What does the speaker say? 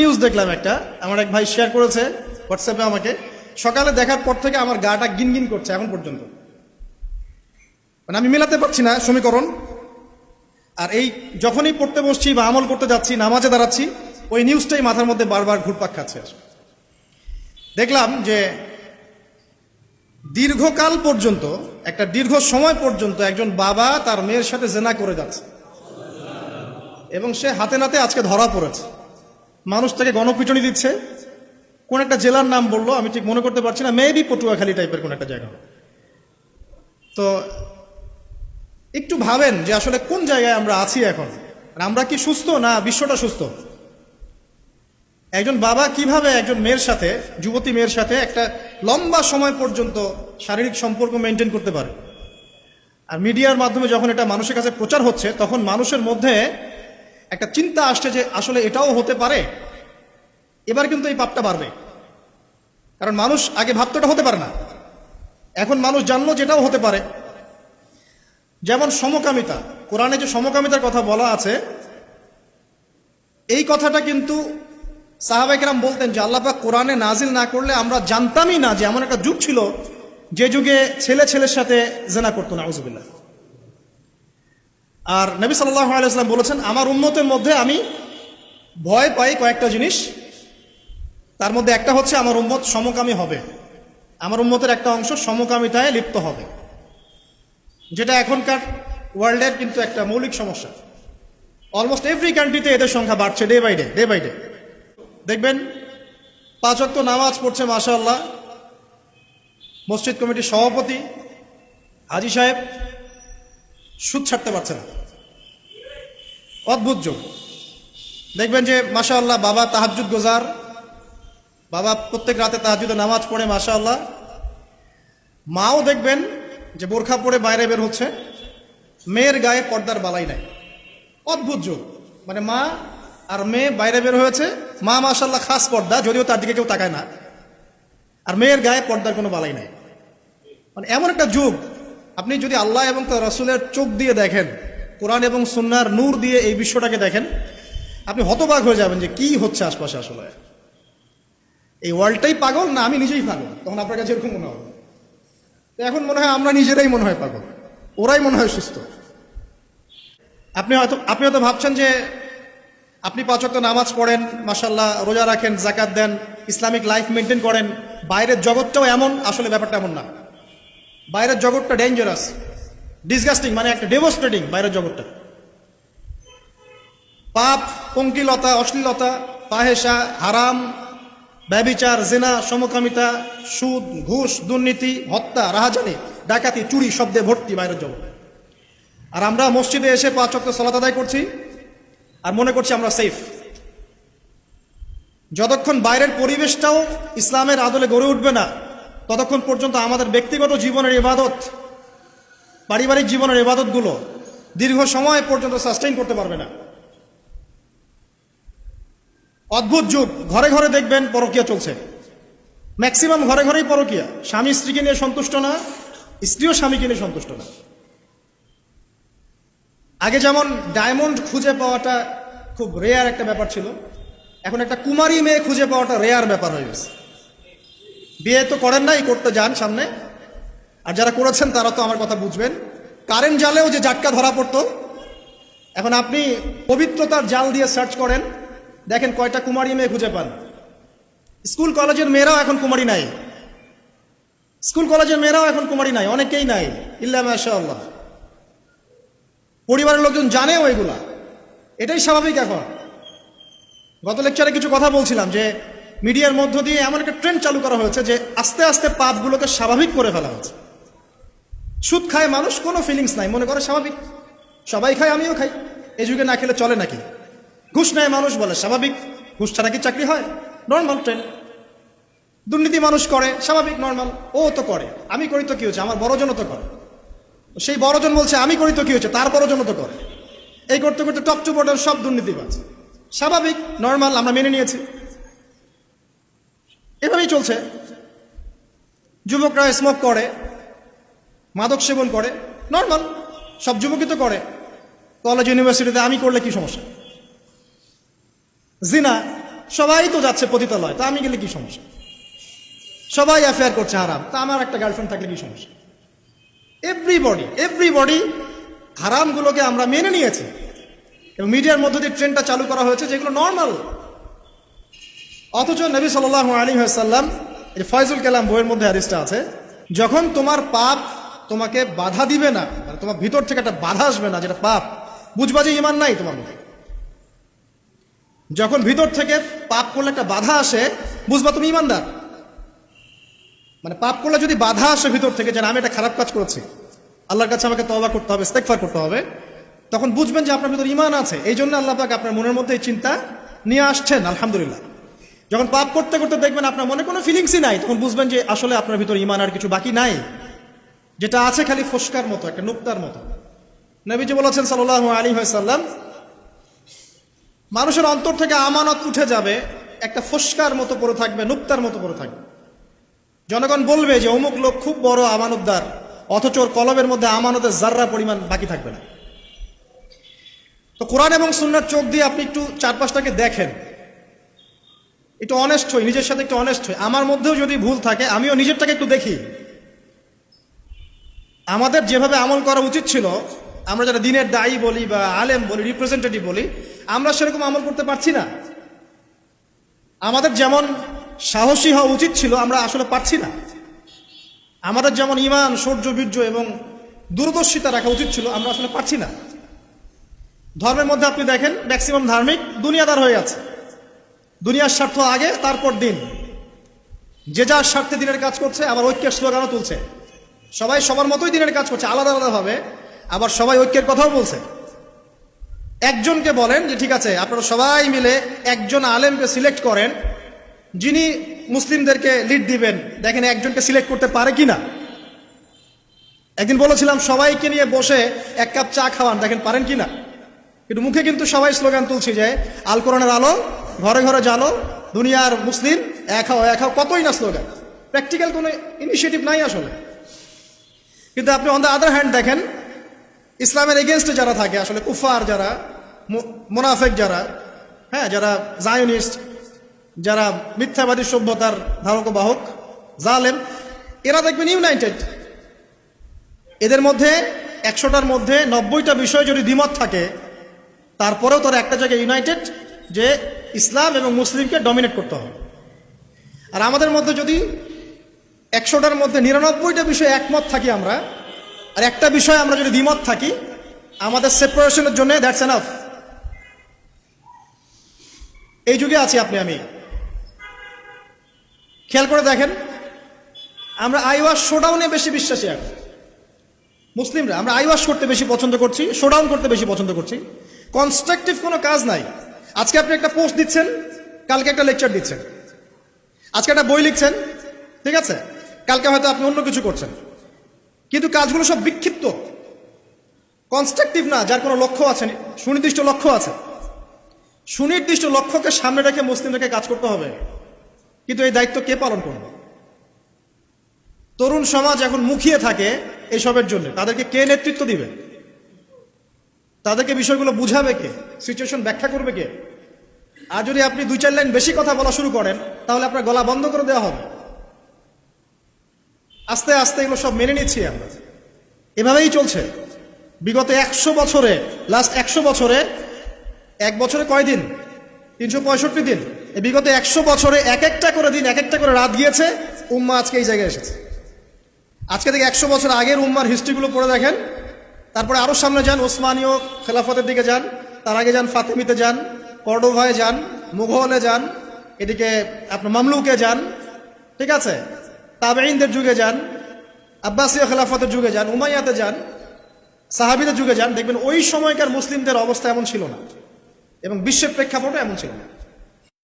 News দেখলাম একটা, আমার এক ভাই শেয়ার করেছে হোয়াটসঅ্যাপে আমাকে। সকালে দেখার পর থেকে আমার গাটা গিনগিন করছে এখন পর্যন্ত, মানে আমি মেলাতে পারছি না সমীকরণ। আর এই যখনই পড়তে বসছি বা আমল করতে যাচ্ছি, নামাজে দাঁড়াচ্ছি, ওই নিউজটাই মাথার মধ্যে বারবার ঘুরপাক খাচ্ছে। দেখলাম যে দীর্ঘকাল পর্যন্ত, একটা দীর্ঘ সময় পর্যন্ত একজন বাবা তার মেয়ের সাথে জেনা করে যাচ্ছে এবং সে হাতে নাতে আজকে ধরা পড়েছে। মানুষ তাকে গণপিটুনি দিচ্ছে। কোন একটা জেলার নাম বললো, আমি ঠিক মনে করতে পারছি না, মেবি পটুয়াখালী টাইপের কোন একটা জায়গা। তো একটু ভাবেন যে আসলে কোন জায়গায় আমরা আছি এখন। আমরা কি সুস্থ না বিশ্বটা সুস্থ? একজন বাবা কিভাবে একজন মেয়ের সাথে, যুবতী মেয়ের সাথে একটা লম্বা সময় পর্যন্ত শারীরিক সম্পর্ক মেনটেন করতে পারে? আর মিডিয়ার মাধ্যমে যখন এটা মানুষের কাছে প্রচার হচ্ছে, তখন মানুষের মধ্যে একটা চিন্তা আসছে যে আসলে এটাও হতে পারে। এবার কিন্তু এই পাপটা বাড়বে, কারণ মানুষ আগে ভাবতো এটা হতে পারে না, এখন মানুষ জানলো যেটাও হতে পারে। যেমন সমকামিতা, কোরআনে যে সমকামিতার কথা বলা আছে, এই কথাটা কিন্তু সাহাবায়ে কেরাম বলতেন যে আল্লাহ পাক কোরআনে নাজিল না করলে আমরা জানতামই না যে এমন একটা যুগ ছিল যে যুগে ছেলে ছেলের সাথে জেনা করতো, নাউযুবিল্লাহ। আর নবী সাল্লাল্লাহু আলাইহি ওয়াসাল্লাম বলেছেন, আমার উম্মতের মধ্যে আমি ভয় পাই কয়েকটা জিনিস, তার মধ্যে একটা হচ্ছে আমার উম্মত সমকামী হবে, আমার উম্মতের একটা অংশ সমকামিতায় লিপ্ত হবে, যেটা এখনকার ওয়ার্ল্ডের কিন্তু একটা মৌলিক সমস্যা। অলমোস্ট এভরি কান্ট্রিতে এদের সংখ্যা বাড়ছে ডে বাই ডে। দেখবেন 5 ওয়াক্ত নামাজ পড়ছে মাশাআল্লাহ, মসজিদ কমিটির সভাপতি হাজী সাহেব সুদ ছাড়তে পারছে না, অদ্ভুত যোগ। দেখবেন যে মাশাআল্লাহ বাবা তাহাজ্জুদ গোজার, বাবা প্রত্যেক রাতে তাহাজ্জুদে নামাজ পড়ে মাশাআল্লাহ। মাও দেখবেন যে বোরখা পরে বাইরে বের হচ্ছে, মেয়ের গায়ে পর্দার বালাই নাই। অদ্ভুত যোগ, মানে মা আর মেয়ে বাইরে বের হয়েছে, মা মাশাআল্লাহ খাস পর্দা, যদিও তার দিকে কেউ তাকায় না, আর মেয়ের গায়ে পর্দার কোনো বালাই নাই। মানে এমন একটা যুগ, আপনি যদি আল্লাহ এবং তার রাসূলের চোখ দিয়ে দেখেন, কোরআন এবং সুন্নাহর নূর দিয়ে এই বিশ্বটাকে দেখেন, আপনি হতবাক হয়ে যাবেন যে কি হচ্ছে আশপাশে। আসলে এই ওয়ার্ল্ডটাই পাগল না আমি নিজেই পাগল? তখন আপনার কাছে এরকম মনে হবে। তো এখন মনে হয় আমরা নিজেরাই মনে হয় পাগল, ওরাই মনে হয় সুস্থ। আপনি হয়তো ভাবছেন যে আপনি 5 ওয়াক্ত নামাজ পড়েন মাশাআল্লাহ, রোজা রাখেন, যাকাত দেন, ইসলামিক লাইফ মেনটেন করেন, বাইরের জগৎটাও এমন। আসলে ব্যাপারটা এমন না। বাইরের জগৎটা ডেঞ্জারাস, ডিসগাস্টিং, মানে একটা ডেভোস্টেটিং বাইরের জগৎটা। পাপ, পঙ্কিলতা, অশ্লীলতা, ফাহেশা, হারাম, ব্যভিচার, জিনা, সমকামিতা, সুদ, ঘুষ, দুর্নীতি, হত্যা, রাহাজানি, ডাকাতি, চুরি শব্দে ভর্তি বাইরের জগৎ। আর আমরা মসজিদে এসে 5 ওয়াক্ত সালাত আদায় করছি আর মনে করছি আমরা সেফ। যতক্ষণ বাইরের পরিবেশটাও ইসলামের আদলে গড়ে উঠবে না, ততক্ষণ পর্যন্ত আমাদের ব্যক্তিগত জীবনের ইবাদত, পারিবারিক জীবনের ইবাদতগুলো দীর্ঘ সময় পর্যন্ত সাস্টেইন করতে পারবে না। অদ্ভুত যুগ, ঘরে ঘরে দেখবেন পরকীয়া চলছে, ম্যাক্সিমাম ঘরে ঘরেই পরকীয়া। স্বামী স্ত্রীকে নিয়ে সন্তুষ্ট না, স্ত্রীও স্বামীকে নিয়ে সন্তুষ্ট না। আগে যেমন ডায়মন্ড খুঁজে পাওয়াটা খুব রেয়ার একটা ব্যাপার ছিল, এখন একটা কুমারী মেয়ে খুঁজে পাওয়াটা রেয়ার ব্যাপার হয়ে গেছে। বিয়ে তো করেন নাই, করতে যান সামনে, আর যারা করেছেন তারা তো আমার কথা বুঝবেন। কারেন্ট জালেও যে জাটকা ধরা পড়তো, এখন আপনি পবিত্রতার জাল দিয়ে সার্চ করেন, দেখেন কয়টা কুমারী মেয়ে খুঁজে পান। স্কুল কলেজের মেয়েরাও এখন কুমারী নাই, অনেকেই নাই, ইল্লা মাশাআল্লাহ। পরিবারের লোকজন জানেও এগুলা, এটাই স্বাভাবিক এখন। গত লেকচারে কিছু কথা বলছিলাম যে মিডিয়ার মধ্য দিয়ে এমন একটা ট্রেন্ড চালু করা হয়েছে যে আস্তে আস্তে পাপগুলোকে স্বাভাবিক করে ফেলা হয়েছে। সুদ খায় মানুষ, কোনো ফিলিংস নাই, মনে করে স্বাভাবিক, সবাই খায় আমিও খাই, এই যুগে না খেলে চলে নাকি। ঘুষ নেয় মানুষ, বলে স্বাভাবিক, ঘুষ ছাড়া কি চাকরি হয়, নর্মাল ট্রেন্ড। দুর্নীতি মানুষ করে, স্বাভাবিক, নর্মাল, ও তো করে, আমি করি তো কি হচ্ছে, আমার বড়জন তো করে, সেই বড়জন বলছে আমি করি তো কি হচ্ছে, তার বড়জন তো করে। এই করতে করতে টপ টু বটম সব দুর্নীতিবাজ, স্বাভাবিক, নর্মাল, আমরা মেনে নিয়েছি, এভাবেই চলছে। যুবকরা স্মোক করে, মাদক সেবন করে, নর্মাল, সব যুবকই তো করে, কলেজ ইউনিভার্সিটিতে আমি করলে কি সমস্যা। জিনা, সবাই তো যাচ্ছে পতিতালয়, তা আমি গেলে কি সমস্যা? সবাই অ্যাফেয়ার করছে হারাম, তা আমার একটা গার্লফ্রেন্ড থাকলে কি সমস্যা? এভরিবডি হারামগুলোকে আমরা মেনে নিয়েছি এবং মিডিয়ার মধ্য দিয়ে ট্রেন্ডটা চালু করা হয়েছে যেগুলো নর্মাল। অথচ নবী সাল্লাল্লাহু আলাইহি ওয়াসাল্লাম এই ফয়জুল কালাম বইয়ের মধ্যে হাদিসটা আছে, যখন তোমার পাপ তোমাকে বাধা দিবে না, মানে তোমার ভিতর থেকে একটা বাধা আসবে না যেটা পাপ, বুঝবা যে ঈমান নাই তোমার মধ্যে। যখন ভিতর থেকে পাপ করলে একটা বাধা আসে, বুঝবা তুমি ঈমানদার। মানে পাপ করলে যদি বাধা আসে ভিতর থেকে যে আমি একটা খারাপ কাজ করেছি, আল্লাহর কাছে আমাকে তওবা করতে হবে, ইস্তেগফার করতে হবে, তখন বুঝবেন যে আপনার ভিতর ঈমান আছে। এই জন্য আল্লাহ পাক আপনার মনের মধ্যে এই চিন্তা নিয়ে আসছেন। আলহামদুলিল্লাহ। যখন পাপ করতে করতে দেখবেন আপনার মনে কোনো ফিলিংসই নাই, তখন বুঝবেন যে আসলে আপনার ভিতর ঈমান আর কিছু বাকি নাই, যেটা আছে খালি ফোস্কার মতো, একটা নুক্তার মতো। নবীজি বলেছেন সাল্লাল্লাহু আলাইহি ওয়াসাল্লাম, মানুষের অন্তর থেকে আমানত উঠে যাবে, একটা ফোস্কার মতো পড়ে থাকবে, নুক্তার মতো পড়ে থাকবে। জনগণ বলবে যে অমুক লোক খুব বড় আমানতদার, অথচ ওর কলবের মধ্যে আমানতের জাররা পরিমাণ বাকি থাকবে না। তো কোরআন এবং সুন্নাহর চোখ দিয়ে আপনি একটু চারপাশটাকে দেখেন, একটু অনেস্ট হই, নিজের সাথে একটু অনেস্ট হই। আমার মধ্যেও যদি ভুল থাকে আমিও নিজেরটাকে একটু দেখি। আমাদের যেভাবে আমল করা উচিত ছিল, আমরা যারা দিনের দায়ী বলি বা আলেম বলি, রিপ্রেজেন্টেটিভ বলি, আমরা সেরকম আমল করতে পারছি না। আমাদের যেমন সাহসী হওয়া উচিত ছিল, আমরা আসলে পারছি না। আমাদের যেমন ঈমান, শৌর্য, বীর্য এবং দূরদর্শিতা রাখা উচিত ছিল, আমরা আসলে পারছি না। ধর্মের মধ্যে আপনি দেখেন ম্যাক্সিমাম ধার্মিক দুনিয়াদার হয়ে আছে। দুনিয়ার স্বার্থ আগে, তারপর দিন। যে যার স্বার্থে দিনের কাজ করছে, আবার ঐক্যের স্লোগানও তুলছে। সবাই সবার মতোই দিনের কাজ করছে, আলাদা আলাদাভাবে, আবার সবাই ঐক্যের কথাও বলছে। একজনকে বলেন যে ঠিক আছে আপনারা সবাই মিলে একজন আলেমকে সিলেক্ট করেন যিনি মুসলিমদেরকে লিড দিবেন, দেখেন একজনকে সিলেক্ট করতে পারে কিনা। একদিন বলেছিলাম সবাইকে নিয়ে বসে এক কাপ চা খাওয়ান, দেখেন পারেন কিনা। কিন্তু মুখে কিন্তু সবাই স্লোগান তুলছি যে আল কোরআনের আলো, ঘরে ঘরে জালো, দুনিয়ার মুসলিম এক হও এক হও, কতই না স্লোগান। প্র্যাকটিক্যাল কোনো ইনিশিয়েটিভ নাই আসলে। কিন্তু আপনি অন দ্য আদার হ্যান্ড দেখেন ইসলামের এগেনস্টে যারা থাকে, আসলে কুফার যারা, মুনাফেক যারা, হ্যাঁ, যারা জায়নিস্ট, যারা মিথ্যাবাদী সভ্যতার ধারক বাহক, জালেম, এরা দেখবেন ইউনাইটেড। এদের মধ্যে 100টার মধ্যে 90টা বিষয় যদি দ্বিমত থাকে, তারপরেও তারা একটা জায়গায় ইউনাইটেড যে ইসলাম এবং মুসলিমকে ডমিনেট করতে হবে। আর আমাদের মধ্যে যদি 100টার মধ্যে 99টা বিষয় একমত থাকি আমরা, আর একটা বিষয় আমরা যদি দ্বিমত থাকি, আমাদের সেপারেশনের জন্য দ্যাটস এনাফ। এই যুগে আছি আপনি আমি। খেয়াল করে দেখেন, আমরা আইওয়াশ শোডাউনে বেশি বিশ্বাসী। এখন মুসলিমরা আমরা আইওয়াশ করতে বেশি পছন্দ করছি, শোডাউন করতে বেশি পছন্দ করছি। কনস্ট্রাকটিভ কোনো কাজ নাই। আজকে আপনি একটা পোস্ট দিচ্ছেন, কালকে একটা লেকচার দিচ্ছেন। আজকে একটা বই লিখছেন, ঠিক আছে, কালকে হয়তো আপনি অন্য কিছু করছেন, কিন্তু কাজগুলো সব বিক্ষিপ্ত, কনস্ট্রাকটিভ না, যার কোনো লক্ষ্য আছে, সুনির্দিষ্ট লক্ষ্য আছে। সুনির্দিষ্ট লক্ষ্যকে সামনে রেখে মুসলিমদেরকে কাজ করতে হবে। কিন্তু এই দায়িত্ব কে পালন করবে? তরুণ সমাজ এখন মুখিয়ে থাকে এসবের জন্য, তাদেরকে কে নেতৃত্ব দিবে? তাদেরকে বিষয়গুলো বুঝাবে কে? সিচুয়েশন ব্যাখ্যা করবে কে? আর যদি আপনি 2-4 লাইন বেশি কথা বলা শুরু করেন, তাহলে আপনার গলা বন্ধ করে দেওয়া হবে। আস্তে আস্তে এগুলো সব মেনে নিচ্ছি আমরা। এভাবেই চলছে বিগত 100 বছরে। লাস্ট 100 বছরে, এক বছরে কয় দিন? 365 দিন। এই বিগত 100 বছরে এক একটা করে দিন, এক একটা করে রাত গিয়েছে, উম্মাহ আজকে এই জায়গায় এসেছে। আজকে থেকে 100 বছর আগের উম্মার হিস্ট্রিগুলো পড়ে দেখেন, তারপরে আরো সামনে যান, ওসমানীয় খেলাফতের দিকে যান, তার আগে যান ফাতেমিতে যান, কর্ডোভায় যান, মুঘলে যান, এদিকে আপনার মামলুকে যান, ঠিক আছে, তাবেঈনদের যুগে যান, আব্বাসীয় খেলাফতের যুগে যান, উমাইয়াতে যান, সাহাবীদের যুগে যান, দেখবেন ওই সময়কার মুসলিমদের অবস্থা এমন ছিল না এবং বিশ্বের প্রেক্ষাপটও এমন ছিল না।